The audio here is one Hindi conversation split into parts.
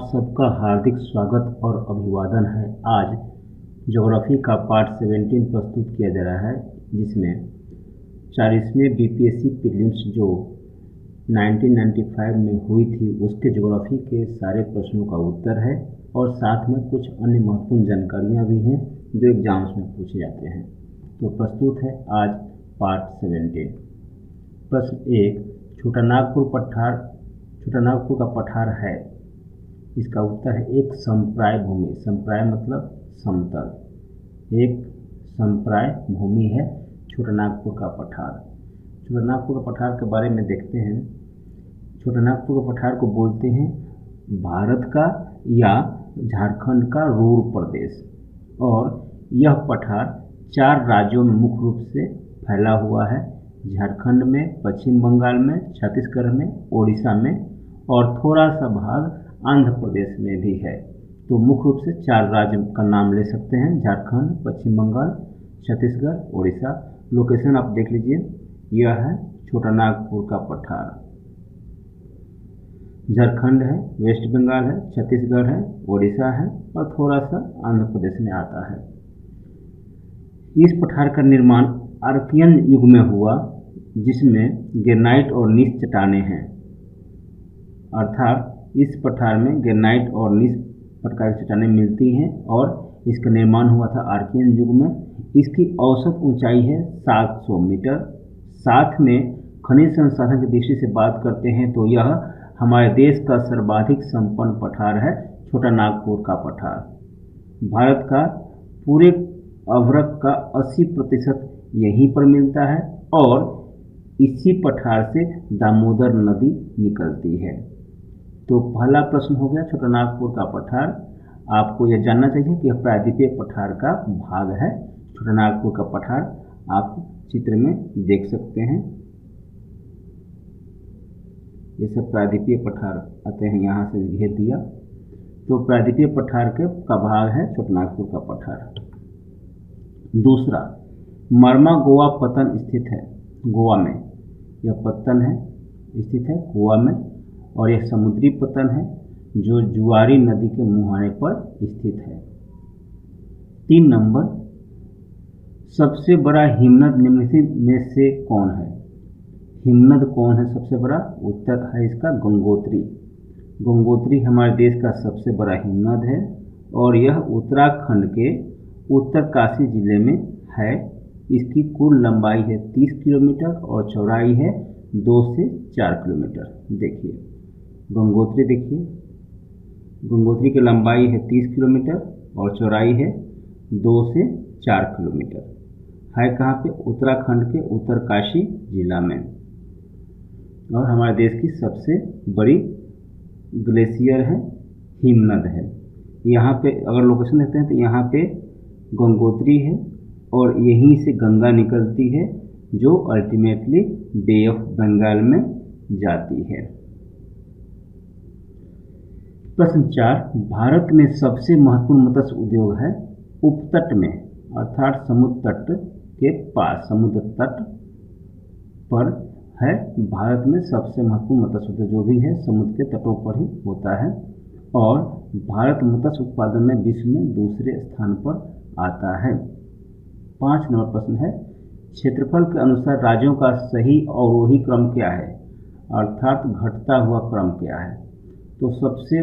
सबका हार्दिक स्वागत और अभिवादन है। आज ज्योग्राफी का पार्ट 17 प्रस्तुत किया जा रहा है, जिसमें 40वें बीपीएससी प्रीलिम्स जो 1995 में हुई थी उसके ज्योग्राफी के सारे प्रश्नों का उत्तर है और साथ में कुछ अन्य महत्वपूर्ण जानकारियाँ भी हैं जो एग्जाम्स में पूछे जाते हैं। तो प्रस्तुत है आज पार्ट 17। प्रश्न 1, छोटानागपुर का पठार है। इसका उत्तर है एक समप्राय भूमि। समप्राय मतलब समतल। एक समप्राय भूमि है छोटानागपुर का पठार। छोटानागपुर का पठार के बारे में देखते हैं। छोटानागपुर का पठार को बोलते हैं भारत का या झारखंड का रूर प्रदेश, और यह पठार 4 राज्यों में मुख्य रूप से फैला हुआ है। झारखंड में, पश्चिम बंगाल में, छत्तीसगढ़ में, ओडिशा में और थोड़ा सा भाग आंध्र प्रदेश में भी है। तो मुख्य रूप से 4 राज्य का नाम ले सकते हैं: झारखंड, पश्चिम बंगाल, छत्तीसगढ़, ओडिशा। लोकेशन आप देख लीजिए, यह है छोटानागपुर का पठार। झारखंड है, वेस्ट बंगाल है, छत्तीसगढ़ है, ओडिशा है और थोड़ा सा आंध्र प्रदेश में आता है। इस पठार का निर्माण आर्कियन युग में हुआ, जिसमें ग्रेनाइट और नीस चट्टानें हैं। अर्थात इस पठार में ग्रेनाइट और नीस प्रकार की चट्टानें मिलती हैं और इसका निर्माण हुआ था आर्कियन युग में। इसकी औसत ऊंचाई है 700 मीटर। साथ में खनिज संसाधन की दृष्टि से बात करते हैं तो यह हमारे देश का सर्वाधिक संपन्न पठार है, छोटानागपुर का पठार। भारत का पूरे अभ्रक का 80% यहीं पर मिलता है और इसी पठार से दामोदर नदी निकलती है। तो पहला प्रश्न हो गया छोटानागपुर का पठार। आपको यह जानना चाहिए कि यह प्रायद्वीपीय पठार का भाग है। छोटानागपुर का पठार आप चित्र में देख सकते हैं। ये सब प्रायद्वीपीय पठार आते हैं, यहाँ से घेर दिया। तो प्रायद्वीपीय पठार का भाग है छोटानागपुर का पठार। दूसरा, मरमा गोवा पत्तन स्थित है गोवा में। यह पत्तन है स्थित है गोवा में और यह समुद्री पत्तन है जो जुआरी नदी के मुहाने पर स्थित है। 3 नंबर, सबसे बड़ा हिमनद निम्नलिखित में से कौन है? हिमनद कौन है सबसे बड़ा? उत्तर है इसका गंगोत्री। गंगोत्री हमारे देश का सबसे बड़ा हिमनद है और यह उत्तराखंड के उत्तरकाशी जिले में है। इसकी कुल लंबाई है 30 किलोमीटर और चौड़ाई है 2 से 4 किलोमीटर। देखिए गंगोत्री, देखिए गंगोत्री की लंबाई है 30 किलोमीटर और चौड़ाई है 2 से 4 किलोमीटर। है कहाँ पे? उत्तराखंड के उत्तरकाशी जिला में, और हमारे देश की सबसे बड़ी ग्लेशियर है, हिमनद है। यहाँ पे अगर लोकेशन देखते हैं तो यहाँ पे गंगोत्री है और यहीं से गंगा निकलती है जो अल्टीमेटली बे ऑफ बंगाल में जाती है। प्रश्न 4, भारत में सबसे महत्वपूर्ण मत्स्य उद्योग है उपतट में, अर्थात समुद्र तट के पास, समुद्र तट पर है। भारत में सबसे महत्वपूर्ण मत्स्य उद्योग जो भी है समुद्र के तटों पर ही होता है और भारत मत्स्य उत्पादन में विश्व में दूसरे स्थान पर आता है। 5 नंबर प्रश्न है, क्षेत्रफल के अनुसार राज्यों का सही अवरोही क्रम क्या है, अर्थात घटता हुआ क्रम क्या है? तो सबसे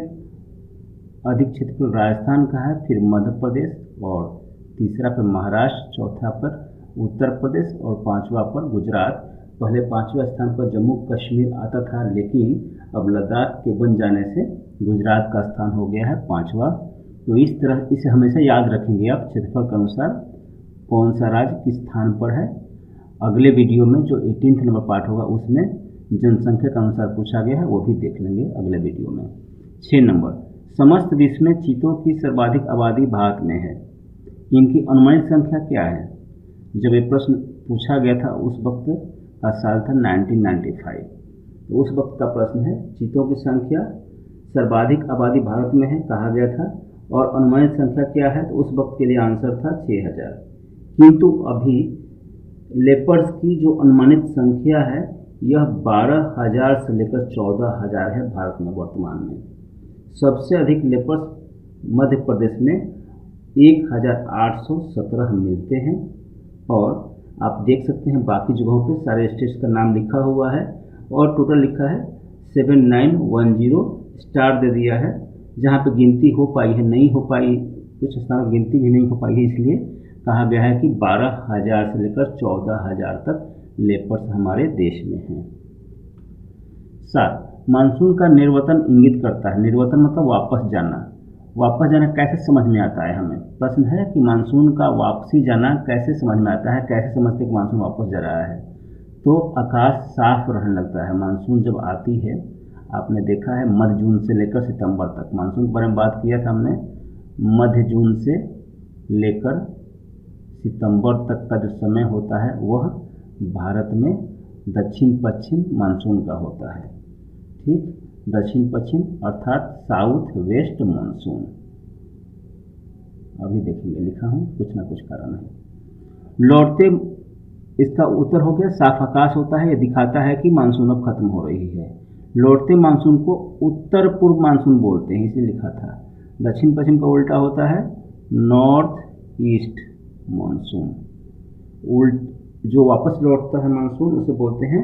अधिक क्षेत्रफल राजस्थान का है, फिर मध्य प्रदेश और तीसरा पर महाराष्ट्र, चौथा पर उत्तर प्रदेश और 5वां पर गुजरात। पहले 5वें स्थान पर जम्मू कश्मीर आता था, लेकिन अब लद्दाख के बन जाने से गुजरात का स्थान हो गया है 5वां। तो इस तरह इसे हमेशा याद रखेंगे आप, क्षेत्रफल के अनुसार कौन सा राज्य किस स्थान पर है। अगले वीडियो में जो 18 नंबर पार्ट होगा उसमें जनसंख्या के अनुसार पूछा गया है, वो भी देख लेंगे अगले वीडियो में। 6 नंबर, समस्त विश्व में चीतों की सर्वाधिक आबादी भारत में है। इनकी अनुमानित संख्या क्या है? जब ये प्रश्न पूछा गया था उस वक्त का साल था 1995। तो उस वक्त का प्रश्न है, चीतों की संख्या सर्वाधिक आबादी भारत में है कहा गया था और अनुमानित संख्या क्या है? तो उस वक्त के लिए आंसर था 6000। किंतु अभी लेपर्ड्स की जो अनुमानित संख्या है यह 12000 से लेकर 14000 है भारत में वर्तमान में। सबसे अधिक लेपर्स मध्य प्रदेश में 1817 मिलते हैं। और आप देख सकते हैं बाकी जगहों पे सारे स्टेट्स का नाम लिखा हुआ है और टोटल लिखा है 7910 स्टार दे दिया है। जहाँ पे गिनती हो पाई है नहीं हो पाई, कुछ स्थानों पर गिनती भी नहीं हो पाई है, इसलिए कहा गया है कि 12,000 से लेकर 14,000 तक लेपर्स हमारे देश में हैं। 7. मानसून का निर्वतन इंगित करता है। निर्वतन मतलब वापस जाना। वापस जाना कैसे समझ में आता है हमें? प्रश्न है कि मानसून का वापसी जाना कैसे समझ में आता है, कैसे समझते कि मानसून वापस जा रहा है? तो आकाश साफ रहने लगता है। मानसून जब आती है, आपने देखा है मध्य जून से लेकर सितंबर तक, मानसून के बारे में बात किया था हमने, मध्य जून से लेकर सितंबर तक का जो समय होता है वह भारत में दक्षिण पश्चिम मानसून का होता है। ठीक, दक्षिण पश्चिम अर्थात साउथ वेस्ट मानसून। अभी देखेंगे, लिखा हूँ, कुछ ना कुछ कारण है। लौटते, इसका उत्तर हो गया साफ आकाश होता है, ये दिखाता है कि मानसून अब खत्म हो रही है। लौटते मानसून को उत्तर पूर्व मानसून बोलते हैं, इसे लिखा था। दक्षिण पश्चिम का उल्टा होता है नॉर्थ ईस्ट मानसून। जो वापस लौटता है मानसून उसे बोलते हैं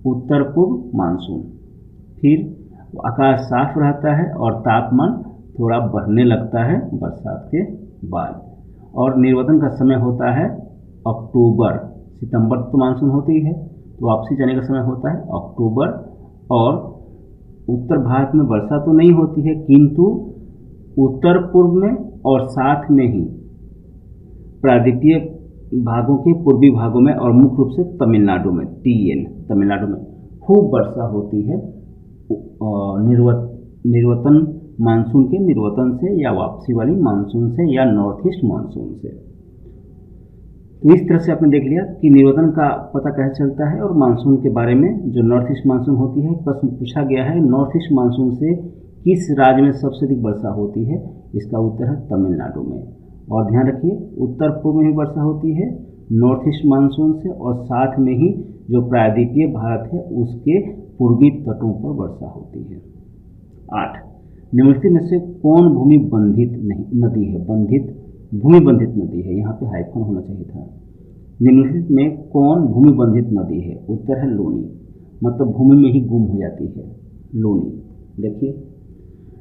उत्तर पूर्व मानसून। फिर आकाश साफ रहता है और तापमान थोड़ा बढ़ने लगता है बरसात के बाद। और निर्वतन का समय होता है अक्टूबर। सितंबर तो मानसून होती है, तो वापसी जाने का समय होता है अक्टूबर। और उत्तर भारत में वर्षा तो नहीं होती है, किंतु उत्तर पूर्व में और साथ में ही प्रायद्वीपीय भागों के पूर्वी भागों में और मुख्य रूप से तमिलनाडु में, तमिलनाडु में खूब वर्षा होती है निर्वतन मानसून के निर्वतन से या वापसी वाली मानसून से या नॉर्थ ईस्ट मानसून से। तो इस तरह से आपने देख लिया कि निर्वतन का पता कैसे चलता है। और मानसून के बारे में जो नॉर्थ ईस्ट मानसून होती है, प्रश्न पूछा गया है नॉर्थ ईस्ट मानसून से किस राज्य में सबसे अधिक वर्षा होती है? इसका उत्तर है तमिलनाडु में। और ध्यान रखिए, उत्तर पूर्व में भी वर्षा होती है नॉर्थ ईस्ट मानसून से, और साथ में ही जो प्रायद्वीपीय भारत है उसके पूर्वी तटों पर वर्षा होती है। 8. निम्नलिखित में से कौन भूमि बंधित नदी है? भूमि बंधित नदी है, यहाँ पे हाइफन होना चाहिए था। निम्नलिखित में कौन भूमि बंधित नदी है? उत्तर है लूनी, मतलब भूमि में ही गुम हो जाती है लूनी। देखिए,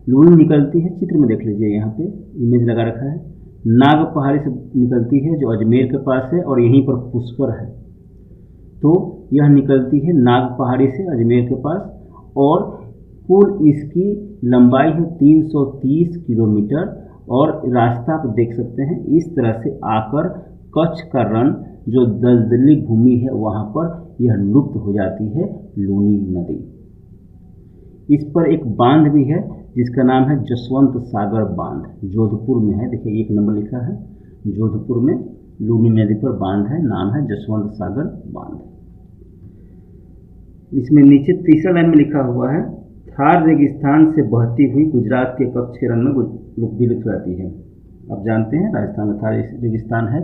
लूनी निकलती है, चित्र में देख लीजिए, यहाँ पे इमेज लगा रखा है। नाग पहाड़ी से निकलती है जो अजमेर के पास है और यहीं पर पुष्कर है। तो यह निकलती है नाग पहाड़ी से अजमेर के पास, और कुल इसकी लंबाई है 330 किलोमीटर। और रास्ता आप देख सकते हैं इस तरह से आकर कच्छ का रण जो दलदली भूमि है वहाँ पर यह लुप्त हो जाती है लूनी नदी। इस पर एक बांध भी है जिसका नाम है जसवंत सागर बांध, जोधपुर में है। देखिए 1 नंबर लिखा है, जोधपुर में लूनी नदी पर बांध है, नाम है जसवंत सागर बांध। इसमें नीचे तीसरा लाइन में लिखा हुआ है थार रेगिस्तान से बहती हुई गुजरात के कच्छ के रण में विलुप्त रहती है। अब जानते हैं राजस्थान में थार रेगिस्तान है।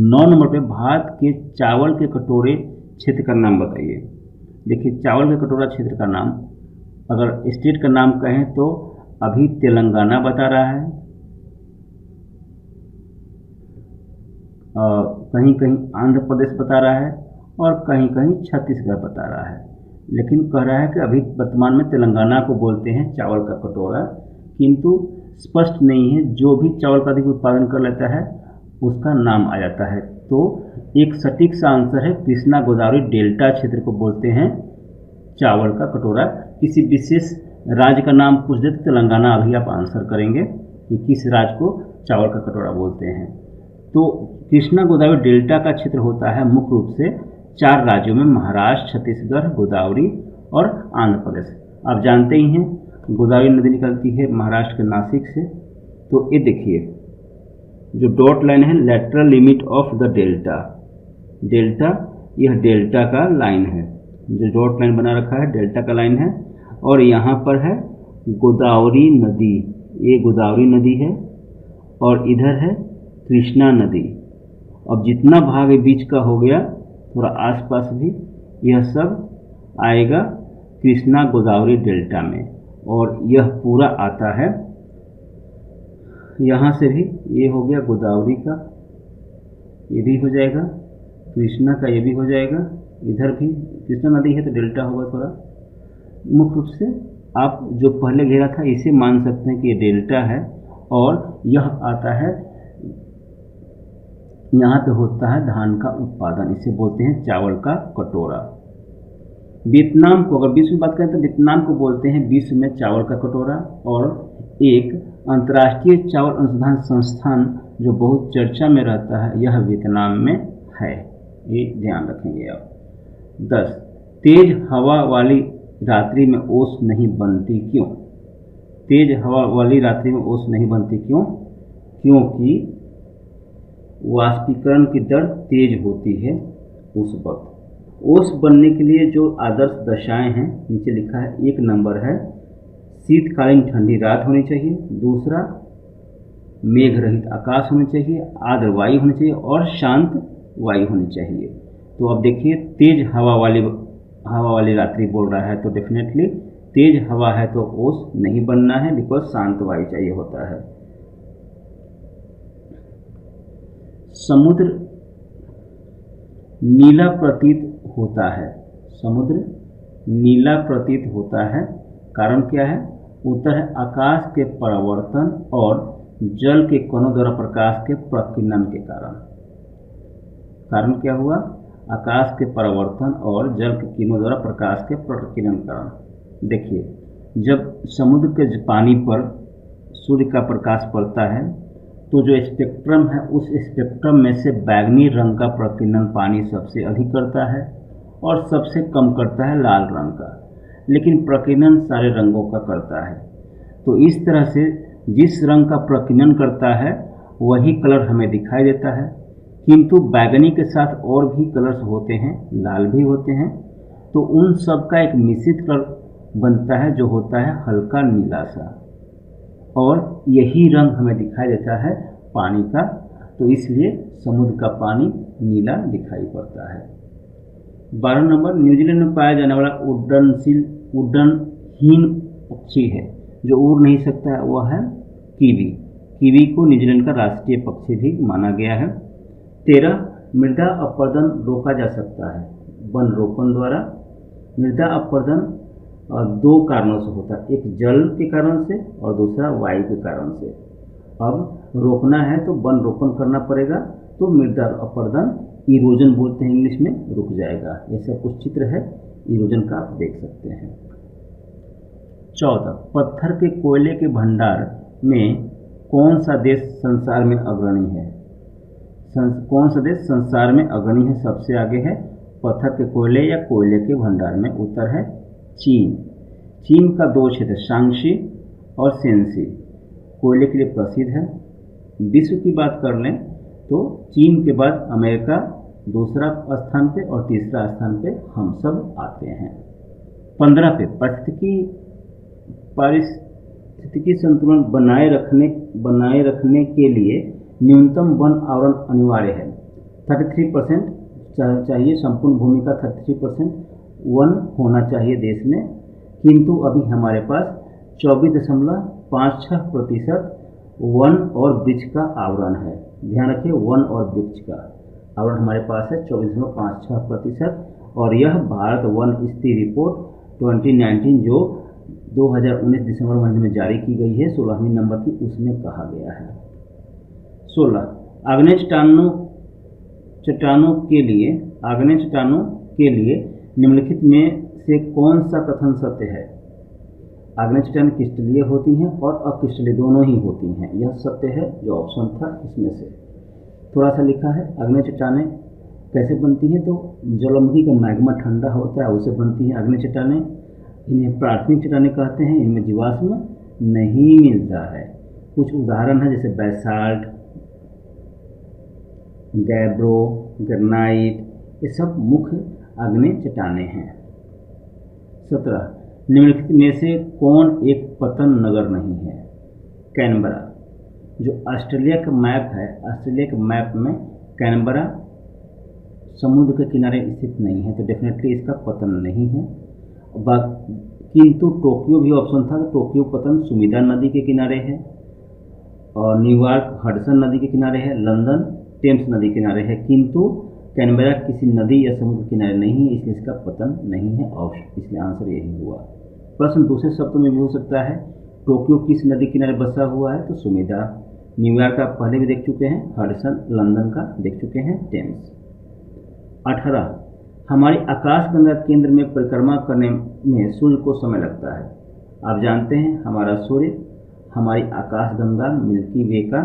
9 नंबर पे भारत के चावल के कटोरे क्षेत्र का नाम बताइए। देखिए, चावल के कटोरा क्षेत्र का नाम, अगर स्टेट का नाम कहें तो अभी तेलंगाना बता रहा है, कहीं कहीं आंध्र प्रदेश बता रहा है और कहीं कहीं छत्तीसगढ़ बता रहा है। लेकिन कह रहा है कि अभी वर्तमान में तेलंगाना को बोलते हैं चावल का कटोरा, किंतु स्पष्ट नहीं है। जो भी चावल का अधिक उत्पादन कर लेता है उसका नाम आ जाता है। तो एक सटीक सा आंसर है कृष्णा गोदावरी डेल्टा क्षेत्र को बोलते हैं चावल का कटोरा। किसी विशेष राज्य का नाम पूछ दे तो तेलंगाना अभी आप आंसर करेंगे कि किस राज्य को चावल का कटोरा बोलते हैं। तो कृष्णा गोदावरी डेल्टा का क्षेत्र होता है मुख्य रूप से 4 राज्यों में, महाराष्ट्र, छत्तीसगढ़, गोदावरी और आंध्र प्रदेश। आप जानते ही हैं गोदावरी नदी निकलती है महाराष्ट्र के नासिक से। तो ये देखिए जो डॉट लाइन है, lateral limit of the delta, delta यह डेल्टा का लाइन है, जो डॉट लाइन बना रखा है डेल्टा का लाइन है। और यहाँ पर है गोदावरी नदी, ये गोदावरी नदी है और इधर है कृष्णा नदी। अब जितना भाग बीच का हो गया थोड़ा आसपास भी, यह सब आएगा कृष्णा गोदावरी डेल्टा में। और यह पूरा आता है, यहाँ से भी ये हो गया गोदावरी का, ये भी हो जाएगा, कृष्णा का ये भी हो जाएगा, इधर भी कृष्णा नदी है तो डेल्टा होगा थोड़ा। मुख्य रूप से आप जो पहले घेरा था इसे मान सकते हैं कि ये डेल्टा है, और यह आता है, यहाँ पे होता है धान का उत्पादन, इसे बोलते हैं चावल का कटोरा। वियतनाम को, अगर विश्व में बात करें तो वियतनाम को बोलते हैं विश्व में चावल का कटोरा, और एक अंतर्राष्ट्रीय चावल अनुसंधान संस्थान जो बहुत चर्चा में रहता है यह वियतनाम में है, ये ध्यान रखेंगे आप। 10. तेज हवा वाली रात्रि में ओस नहीं बनती क्यों? तेज हवा वाली रात्रि में ओस नहीं बनती क्यों? क्योंकि वाष्पीकरण की दर तेज होती है उस वक्त। ओस बनने के लिए जो आदर्श दशाएं हैं नीचे लिखा है, 1 नंबर है शीतकालीन ठंडी रात होनी चाहिए, दूसरा मेघ रहित आकाश होनी चाहिए, आर्द्र वायु होनी चाहिए और शांत वायु होनी चाहिए। तो अब देखिए तेज हवा वाली रात्रि बोल रहा है तो डेफिनेटली तेज हवा है तो ओस नहीं बनना है, बिकॉज शांत वायु चाहिए होता है। समुद्र नीला प्रतीत होता है, समुद्र नीला प्रतीत होता है, कारण क्या है? उत्तर है आकाश के परावर्तन और जल के कणों द्वारा प्रकाश के प्रकीर्णन के कारण। कारण क्या हुआ? आकाश के परावर्तन और जल के किरणों द्वारा प्रकाश के प्रकीर्णन के कारण। देखिए जब समुद्र के पानी पर सूर्य का प्रकाश पड़ता है तो जो स्पेक्ट्रम है उस स्पेक्ट्रम में से बैंगनी रंग का प्रकीर्णन पानी सबसे अधिक करता है और सबसे कम करता है लाल रंग का, लेकिन प्रकीर्णन सारे रंगों का करता है। तो इस तरह से जिस रंग का प्रकीर्णन करता है वही कलर हमें दिखाई देता है, किंतु बैंगनी के साथ और भी कलर्स होते हैं, लाल भी होते हैं, तो उन सब का एक मिश्रित कलर बनता है जो होता है हल्का नीला सा, और यही रंग हमें दिखाई देता है पानी का, तो इसलिए समुद्र का पानी नीला दिखाई पड़ता है। 12 नंबर न्यूजीलैंड में पाया जाने वाला उड्डयनहीन पक्षी है जो उड़ नहीं सकता है, वह है कीवी। कीवी को न्यूजीलैंड का राष्ट्रीय पक्षी भी माना गया है। 13 मृदा अपरदन रोका जा सकता है वन रोपण द्वारा। मृदा अपरदन 2 कारणों से होता है, एक जल के कारण से और दूसरा वायु के कारण से। अब रोकना है तो वन रोपण करना पड़ेगा, तो मृदा अपरदन, इरोजन बोलते हैं इंग्लिश में, रुक जाएगा। ये सब कुछ चित्र है इरोजन का, आप देख सकते हैं। 14 पत्थर के कोयले के भंडार में कौन सा देश संसार में अग्रणी है? कौन सा देश संसार में अग्रणी है, सबसे आगे है पत्थर के कोयले या कोयले के भंडार में? उत्तर है चीन। चीन का 2 क्षेत्र शांग्शी और शेंसी कोयले के लिए प्रसिद्ध है। विश्व की बात कर लें तो चीन के बाद अमेरिका दूसरा स्थान पे और तीसरा स्थान पे हम सब आते हैं। 15 पे पारिस्थितिकी संतुलन बनाए रखने के लिए न्यूनतम वन आवरण अनिवार्य है। 33% चाहिए, संपूर्ण भूमि का 33% वन होना चाहिए देश में, किंतु अभी हमारे पास 24.56% वन और वृक्ष का आवरण है। ध्यान रखिए, वन और वृक्ष का आवरण हमारे पास है 24.56%, और यह भारत वन स्थिति रिपोर्ट 2019 जो 2019 दिसंबर महीने में जारी की गई है 16वीं नंबर की, उसमें कहा गया है। 16 आग्नेय चट्टानों के लिए निम्नलिखित में से कौन सा कथन सत्य है? आग्नेय चट्टानें क्रिस्टलीय होती हैं और अक्रिस्टलीय दोनों ही होती हैं, यह सत्य है जो ऑप्शन था इसमें से। थोड़ा सा लिखा है आग्नेय चट्टानें कैसे बनती हैं, तो ज्वालामुखी का मैग्मा ठंडा होता है उससे बनती है आग्नेय चट्टानें। इन्हें प्राथमिक चट्टानें कहते हैं, इनमें जीवाश्म नहीं मिलता है। कुछ उदाहरण है जैसे बैसाल्ट, गैब्रो, ग्रेनाइट, ये सब मुख्य आग्नेय चट्टानें हैं। 17 निम्नलिखित में से कौन एक पतन नगर नहीं है? कैनबरा। जो ऑस्ट्रेलिया का मैप है, ऑस्ट्रेलिया के मैप में कैनबरा समुद्र के किनारे स्थित नहीं है, तो डेफिनेटली इसका पतन नहीं है। किंतु टोक्यो भी ऑप्शन था, तो टोक्यो पतन सुमिदा नदी के किनारे है, और न्यूयॉर्क हडसन नदी के किनारे है, लंदन टेम्स नदी के किनारे है, किंतु कैनबरा किसी नदी या समुद्र के किनारे नहीं है, इसलिए इसका पतन नहीं है ऑप्शन, इसलिए आंसर यही हुआ। प्रश्न दूसरे शब्दों में भी हो सकता है, टोक्यो किस नदी किनारे बसा हुआ है, तो सुमिदा। न्यूयॉर्क का पहले भी देख चुके हैं, हडसन, लंदन का देख चुके हैं, टेम्स। 18 हमारी आकाशगंगा केंद्र में परिक्रमा करने में सूर्य को समय लगता है। आप जानते हैं हमारा सूर्य हमारी आकाशगंगा मिल्की वे का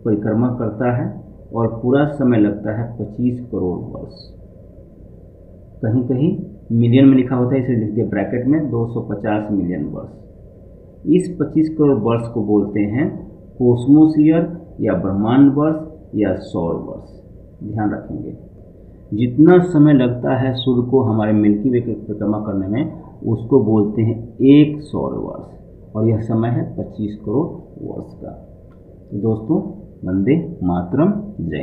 परिक्रमा करता है और पूरा समय लगता है 25 करोड़ वर्ष। कहीं कहीं मिलियन में लिखा होता है, इसे लिख दिया ब्रैकेट में 250 मिलियन वर्ष। इस 25 करोड़ वर्ष को बोलते हैं कोस्मोस ईयर या ब्रह्मांड वर्ष या सौर वर्ष। ध्यान रखेंगे, जितना समय लगता है सूर्य को हमारे मिल्की वे की परिक्रमा करने में, उसको बोलते हैं एक सौर वर्ष, और यह समय है 25 करोड़ वर्ष का। तो दोस्तों, वंदे मातरम, जय।